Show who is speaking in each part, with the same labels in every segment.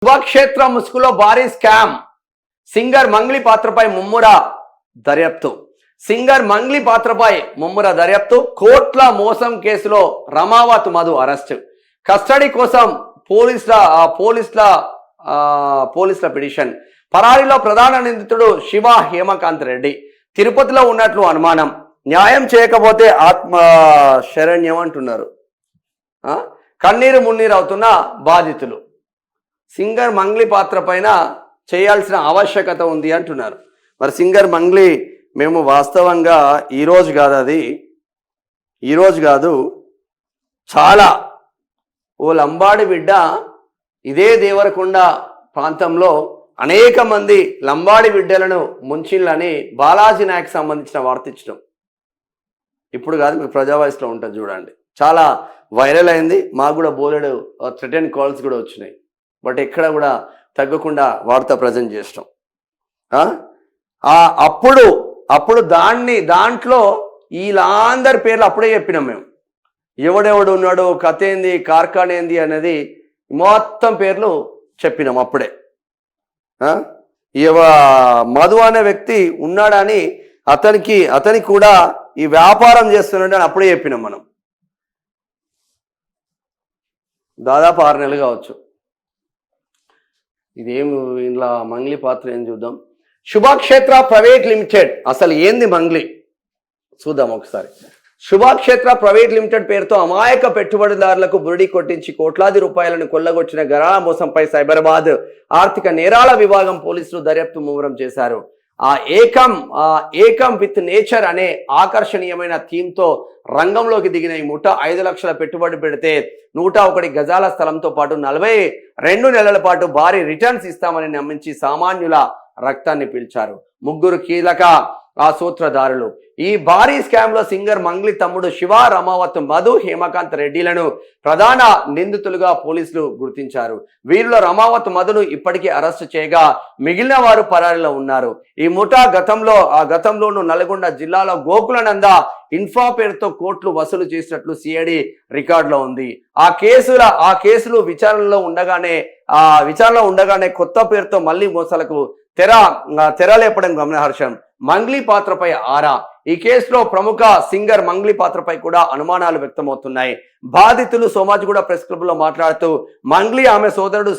Speaker 1: శుభక్షేత్ర ముసుగులో భారీ scam. Singer Mangli పాత్రపై ముమ్మర దర్యాప్తు. కోట్ల మోసం కేసులో రమావత్ మధు అరెస్ట్. కస్టడీ కోసం పోలీసుల పిటిషన్. పరారీలో ప్రధాన నిందితుడు శివ హేమకాంత్ రెడ్డి. తిరుపతిలో ఉన్నట్లు అనుమానం. న్యాయం చేయకపోతే ఆత్మ శరణ్యం అంటున్నారు. కన్నీరు మున్నీరు అవుతున్న బాధితులు. సింగర్ మంగ్లీ పాత్ర పైన చేయాల్సిన ఆవశ్యకత ఉంది అంటున్నారు. మరి సింగర్ మంగ్లీ మేము వాస్తవంగా ఈరోజు కాదు చాలా ఓ లంబాడి బిడ్డ ఇదే దేవరకొండ ప్రాంతంలో అనేక మంది లంబాడి బిడ్డలను ముంచిళ్ళని బాలాజీ నాయక్ సంబంధించిన వార్త ఇచ్చడం. ఇప్పుడు కాదు, మీకు ప్రజావాయిస్లో ఉంటుంది చూడండి. చాలా వైరల్ అయింది. మాకు కూడా బోలెడు థ్రెటన్ కాల్స్ కూడా వచ్చినాయి. బట్ ఎక్కడ కూడా తగ్గకుండా వార్త ప్రజెంట్ చేస్తాం. అప్పుడు దాంట్లో వీళ్ళందరి పేర్లు అప్పుడే చెప్పినాం మేము. ఎవడెవడు ఉన్నాడు, కథ ఏంది, కార్ఖాన ఏంది అనేది మొత్తం పేర్లు చెప్పినాం అప్పుడే. మధు అనే వ్యక్తి ఉన్నాడని అతనికి కూడా ఈ వ్యాపారం చేస్తున్నాడు అని అప్పుడే చెప్పినాం మనం. దాదాపు 6 నెలలు కావచ్చు. ఇదేమి ఇలా మంగ్లీ పాత్ర ఏం చూద్దాం. శుభక్షేత్ర ప్రైవేట్ లిమిటెడ్ అసలు ఏంది మంగ్లీ చూద్దాం ఒకసారి. శుభక్షేత్ర ప్రైవేట్ లిమిటెడ్ పేరుతో అమాయక పెట్టుబడిదారులకు బురిడి కొట్టించి కోట్లాది రూపాయలను కొల్లగొచ్చిన గరాల మోసంపై సైబరాబాద్ ఆర్థిక నేరాల విభాగం పోలీసులు దర్యాప్తు ముమ్మరం చేశారు. ఏకం విత్ నేచర్ అనే ఆకర్షణీయమైన థీమ్తో రంగంలోకి దిగిన ఈ ముఠా 5 లక్షల పెట్టుబడి పెడితే 101 గజాల స్థలంతో పాటు 42 నెలల పాటు భారీ రిటర్న్స్ ఇస్తామని నమ్మించి సామాన్యుల రక్తాన్ని పీల్చారు. 3 కీలక సూత్రధారులు. ఈ భారీ స్కామ్ లో సింగర్ మంగ్లీ తమ్ముడు శివ, రమావత్ మధు, హేమకాంత్ రెడ్డిలను ప్రధాన నిందితులుగా పోలీసులు గుర్తించారు. వీరిలో రమావత్ మధును ఇప్పటికీ అరెస్టు చేయగా మిగిలిన వారు పరారీలో ఉన్నారు. ఈ ముఠా గతంలోనూ నల్గొండ జిల్లాలో గోకులనంద ఇన్ఫా పేరుతో కోట్లు వసూలు చేసినట్లు సిఐడి రికార్డులో ఉంది. ఆ కేసులు విచారణలో ఉండగానే కొత్త పేరుతో మళ్లీ మోసాలకు తెరలేపడం గమనార్హం. మంగ్లీ పాత్రపై ఆరా. ఈ కేసులో ప్రముఖ సింగర్ మంగ్లీ పాత్రపై కూడా అనుమానాలు వ్యక్తమవుతున్నాయి. బాధితులు సోమాజిగూడ ప్రెస్ క్లబ్ లో మాట్లాడుతూ మంగ్లీ ఆమె సోదరుడు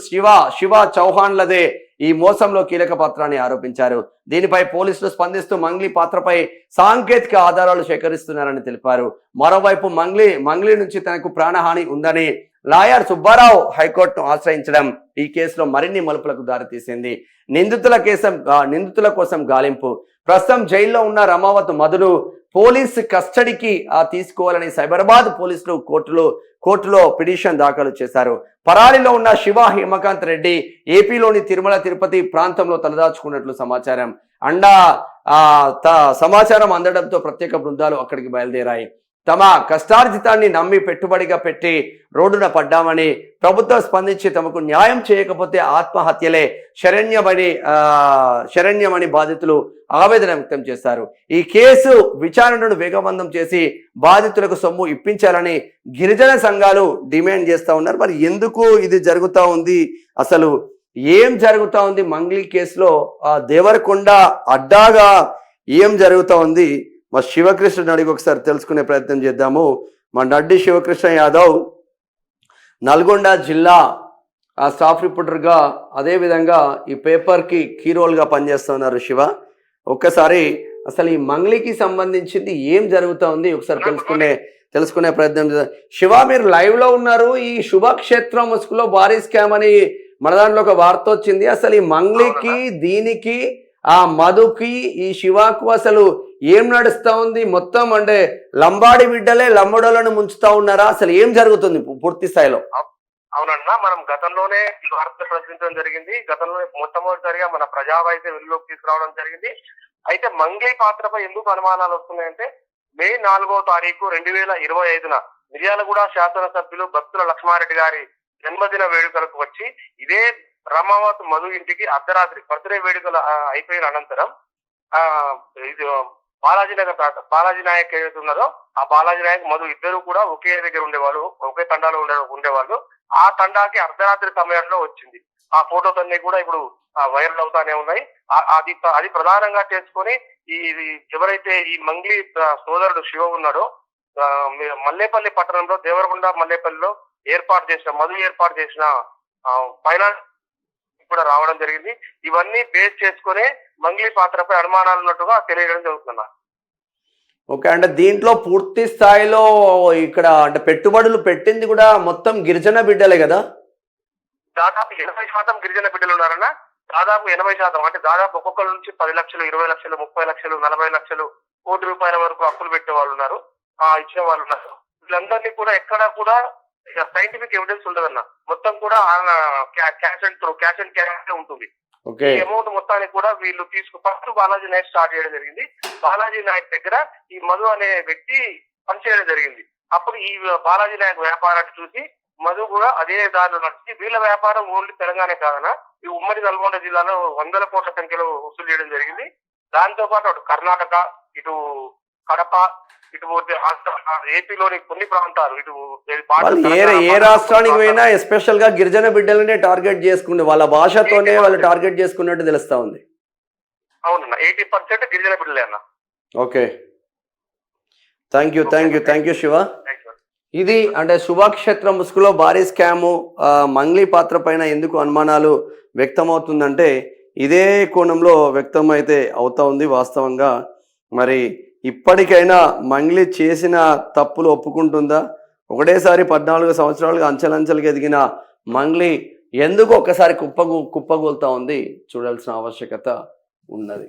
Speaker 1: శివ చౌహాన్లదే ఈ మోసంలో కీలక పాత్రాన్ని ఆరోపించారు. దీనిపై పోలీసులు స్పందిస్తూ మంగ్లీ పాత్రపై సాంకేతిక ఆధారాలు సేకరిస్తున్నారని తెలిపారు. మరోవైపు మంగ్లీ నుంచి తనకు ప్రాణహాని ఉందని లాయర్ సుబ్బారావు హైకోర్టును ఆశ్రయించడం ఈ కేసులో మరిన్ని మలుపులకు దారితీసింది. నిందితుల కోసం గాలింపు. ప్రస్తుతం జైల్లో ఉన్న రమావత్ మధును పోలీసు కస్టడీకి తీసుకోవాలని సైబరాబాద్ పోలీసులు కోర్టులో పిటిషన్ దాఖలు చేశారు. పరారీలో ఉన్న శివ, హేమకాంత్ రెడ్డి ఏపీలోని తిరుమల తిరుపతి ప్రాంతంలో తలదాచుకున్నట్లు సమాచారం అందడంతో ప్రత్యేక బృందాలు అక్కడికి బయలుదేరాయి. తమ కష్టార్జితాన్ని నమ్మి పెట్టుబడిగా పెట్టి రోడ్డున పడ్డామని ప్రభుత్వం స్పందించి తమకు న్యాయం చేయకపోతే ఆత్మహత్యలే శరణ్యమని బాధితులు ఆవేదన వ్యక్తం చేశారు. ఈ కేసు విచారణను వేగవంతం చేసి బాధితులకు సొమ్ము ఇప్పించాలని గిరిజన సంఘాలు డిమాండ్ చేస్తూ ఉన్నారు. మరి ఎందుకు ఇది జరుగుతూ ఉంది, అసలు ఏం జరుగుతూ ఉంది మంగ్లీ కేసులో, దేవరకొండ అడ్డాగా ఏం జరుగుతూ ఉంది, మా శివకృష్ణ అడిగి ఒకసారి తెలుసుకునే ప్రయత్నం చేద్దాము. మా నడ్డి శివకృష్ణ యాదవ్ నల్గొండ జిల్లా స్టాఫ్ రిపోర్టర్గా, అదేవిధంగా ఈ పేపర్కి కీ రోల్గా పనిచేస్తున్నారు. శివ, ఒక్కసారి అసలు ఈ మంగ్లీకి సంబంధించింది ఏం జరుగుతూ ఉంది ఒకసారి తెలుసుకునే ప్రయత్నం చేద్దాం. శివ, మీరు లైవ్ లో ఉన్నారు. ఈ శుభక్షేత్రం ముసుగులో భారీ స్కామ్ అని మన దాంట్లో ఒక వార్త వచ్చింది. అసలు ఈ మంగ్లీకి, దీనికి, ఆ మధుకి, ఈ శివకు అసలు ఏం నడుస్తా ఉంది? మొత్తం అంటే లంబాడి బిడ్డలే లంబడోలను ముంచుతా ఉన్నారా? అసలు ఏం జరుగుతుంది పూర్తి స్థాయిలో?
Speaker 2: అవునన్నా, మనం గతంలోనే ఈ వార్త ప్రశ్నించడం జరిగింది. గతంలో మొట్టమొదటిసారిగా మన ప్రజావాయిస్ వెలుగులోకి తీసుకురావడం జరిగింది. అయితే మంగ్లీ పాత్రపై ఎందుకు అనుమానాలు వస్తున్నాయంటే, మే 4వ తారీఖు 2025న మిర్యాలగూడ శాసనసభ్యులు భక్తుల లక్ష్మారెడ్డి గారి జన్మదిన వేడుకలకు వచ్చి ఇదే రమావత్ మధు ఇంటికి అర్ధరాత్రి బర్త్డే వేడుకలు అయిపోయిన అనంతరం ఇది బాలాజీ నాయక్ ఏదైతే ఉన్నదో ఆ బాలాజీ నాయక్ మధు ఇద్దరు కూడా ఒకే దగ్గర ఉండేవాళ్ళు, ఒకే తండాలో ఉండేవాళ్ళు. ఆ తండాకి అర్ధరాత్రి సమయంలో వచ్చింది. ఆ ఫోటోస్ అన్ని కూడా ఇప్పుడు వైరల్ అవుతానే ఉన్నాయి. అది ప్రధానంగా చేసుకొని ఇది ఎవరైతే ఈ మంగ్లీ సోదరుడు శివ ఉన్నాడో మల్లేపల్లి పట్టణంలో దేవరకొండ మల్లేపల్లిలో మధు ఏర్పాటు చేసిన ఫైనాన్స్ కూడా రావడం జరిగింది. ఇవన్నీ బేస్ చేసుకునే మంగ్లీ పాత్రపై అనుమానాలు ఉన్నట్టుగా తెలియడం జరుగుతున్నా.
Speaker 1: ఓకే, అంటే దీంట్లో పూర్తి స్థాయిలో ఇక్కడ అంటే పెట్టుబడులు పెట్టింది కూడా మొత్తం గిరిజన బిడ్డలే కదా?
Speaker 2: దాదాపు 80% గిరిజన బిడ్డలు ఉన్నారన్న. దాదాపు 80% అంటే దాదాపు ఒక్కొక్కరి నుంచి 10 లక్షలు, 20 లక్షలు, 30 లక్షలు, 40 లక్షలు, కోటి రూపాయల వరకు అప్పులు పెట్టే వాళ్ళు ఉన్నారు, ఇచ్చిన వాళ్ళు ఉన్నారు. వీళ్ళందరినీ కూడా ఎక్కడా కూడా సైంటిఫిక్ ఎవిడెన్స్ ఉండదన్న. మొత్తం కూడా క్యాష్ అండ్ క్యాష్ ఉంటుంది. ఈ అమౌంట్ మొత్తానికి కూడా వీళ్ళు ఫస్ట్ బాలాజీ నాయక్ స్టార్ట్ చేయడం జరిగింది. బాలాజీ నాయక్ దగ్గర ఈ మధు అనే వ్యక్తి పనిచేయడం జరిగింది. అప్పుడు ఈ బాలాజీ నాయక్ వ్యాపారాన్ని చూసి మధు కూడా అదే దారిలో నడిచి వీళ్ళ వ్యాపారం ఓన్లీ తెలంగాణ కాదన్నా ఈ ఉమ్మడి నల్గొండ జిల్లాలో 100 కోట్ల సంఖ్యలో వసూలు చేయడం జరిగింది. దాంతో పాటు అటు కర్ణాటక, ఇటు కడప, ఇటు ఏపీలోని కొన్ని ప్రాంతాలు, ఇటు
Speaker 1: ఏ రాష్ట్రానికి పోయినా ఎస్పెషల్ గా గిరిజన బిడ్డలనే టార్గెట్ చేసుకుని వాళ్ళ భాషతోనే వాళ్ళు టార్గెట్ చేసుకున్నట్టు తెలుస్తా ఉంది.
Speaker 2: అవునన్నా, 80% గిరిజన బిడ్డలే అన్న.
Speaker 1: Okay, thank you Shiva. ఇది అంటే శుభాక్షేత్ర ముసుగులో భారీ స్కాము మంగ్లీ పాత్ర పైన ఎందుకు అనుమానాలు వ్యక్తమవుతుందంటే ఇదే కోణంలో వ్యక్తమైతే అవుతా ఉంది వాస్తవంగా. మరి ఇప్పటికైనా మంగ్లీ చేసిన తప్పులు ఒప్పుకుంటుందా? ఒకటేసారి 14 సంవత్సరాలుగా అంచెలంచెలుగా ఎదిగిన మంగ్లీ ఎందుకు ఒక్కసారి కుప్పగూలుతా ఉంది చూడాల్సిన ఆవశ్యకత ఉన్నది.